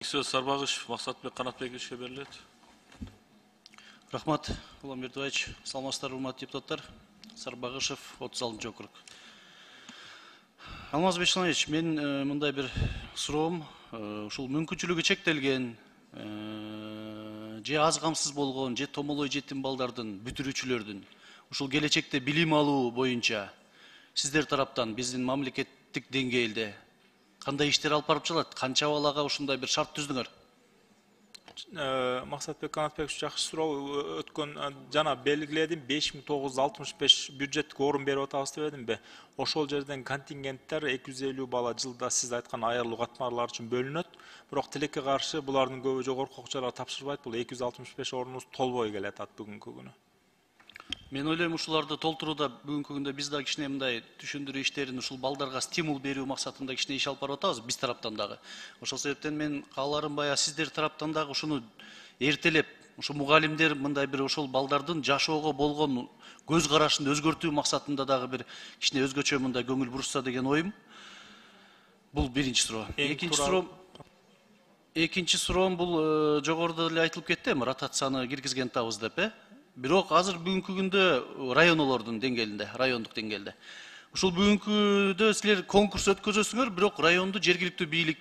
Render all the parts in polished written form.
Söz Сарбагышев Максатбек Канатбековичке берилет. Рахмат, Улан Бердібаевич. Саламатсыздар, урматтуу депутаттар. Сарбагышев, 36 округ. Алмаз Бейшанович, мен мындай бир суроом, ушул мүмкүнчүлүгү чектелген, же аз камсыз болгон, же томолой жетим балдардын, бүтүрүүчүлөрдүн ушул келечекте билим алуу боюнча сиздер тараптан биздин мамлекеттик деңгээлде кандай иштер алып барып жатат? Канча балага ушундай бир шарт түздүңөр? Максатбек Канатбекович жакшы суроо өткөн жана белгиледим 5965 бюджеттик орун берип атабыз дебедимби? Ошол жерден контингенттер 250 бала жылда сиз айткан айырылуу катмарлар үчүн бөлүнөт. Бирок тилекке каршы булардын көбү жогорку окуучуларга тапшырбайт. Бул 265 орунубуз толбой келатат бүгүнкү күнү. Мен ойлойм ушуларды толтурууда бүгүнкү күндө биз да кичине мындай түшүндүрүү иштерин ушул балдарга стимул берүү максатында кичине иш алып барып атабыз биз тараптан дагы. Ошол себептен мен кааларым баягы сиздер тараптан дагы ушуну эртелеп, ушу мугалимдер мындай бир ошол балдардын жашоого болгон көз карашын өзгөртүү максатында дагы бир кичине өзгөчө мындай көңүл бурушса деген оюм. Бул биринчи суроо. Экинчи суроом бул жогоруда эле айтылып кетти, ротацияны киргизген атабыз деп, Бирок азыр бүгүнкү күндө райондордун деңгээлинде, райондук деңгээлде. Ушул бүгүнкүдө силер конкурс өткөзөсүңөр, бирок районду жергиликтүү бийлик,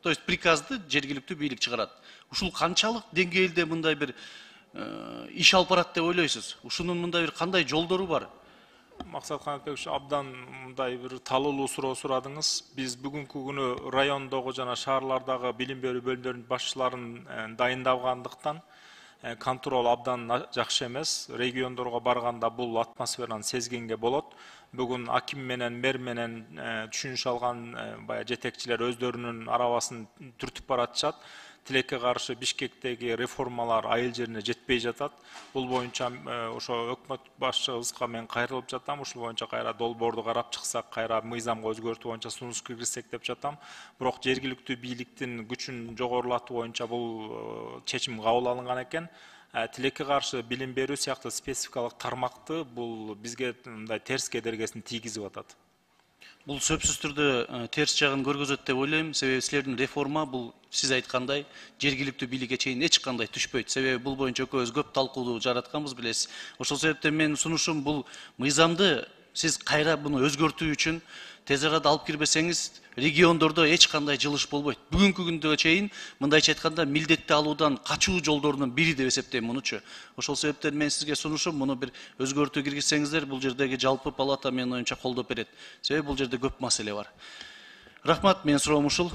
то есть приказды жергиликтүү бийлик чыгарат. Ушул канчалык деңгээлде мындай бир иш алып барат деп ойлойсуз? Ушунун мындай бир кандай жолдору бар? Максат Канатбекович абдан мындай бир талуулуу суроо сурадыңыз. Биз бүгүнкү күнү райондогу жана шаарлардагы билим берүү бөлүмдөрүнүн башчыларын дайындагандыктан контрол абдан жакшы эмес. Региондорго барганда бул атмосфераны сезгенге болот. Бүгүн аким менен мэр менен түшүнүш алган баягы жетекчилер өздөрүнүн арабасын түртүп баратышат. Тилекке каршы Бишкектеги реформалар айыл жерине жетпей жатат. Бул боюнча ошо өкмөт башчыбызга мен кайрылып жатам. Ушул боюнча кайра долбоорду карап чыксак, кайра мыйзамга өзгөртүү боюнча сунуш киргизсек деп жатам. Бирок жергиликтүү бийликтин күчүн жогорулатуу боюнча бул чечим кабыл алынган экен. Тилекке каршы билим берүү сыяктуу спецификалык тармакты бул бизге мындай терс кедергесин тийгизип атат. Бул сөзсүз түрдө терс жагын көргөзөт деп ойлойм. Себеби силердин реформа бул сиз айткандай жергиликтүү бийликке чейин эч кандай түшпөйт. Себеби бул боюнча экөөбүз көп талкуулуу жаратканбыз, билесиз. Ошол себептен менин сунушум бул мыйзамды сиз кайра буну өзгөртүү үчүн тез арада алып кирбесеңиз региондордо эч кандай жылыш болбойт. Бүгүнкү күнгө чейин мындайча айтканда милдетти алуудан качуу жолдорунун бири деп эсептейм мунучу. Ошол себептен мен сизге сунушум муну бир өзгөртүү киргизсеңиздер, бул жердеги жалпы палата менин оюмча колдоп берет. Себеби бул жерде көп маселе бар. Рахмат, менин суроом ушул.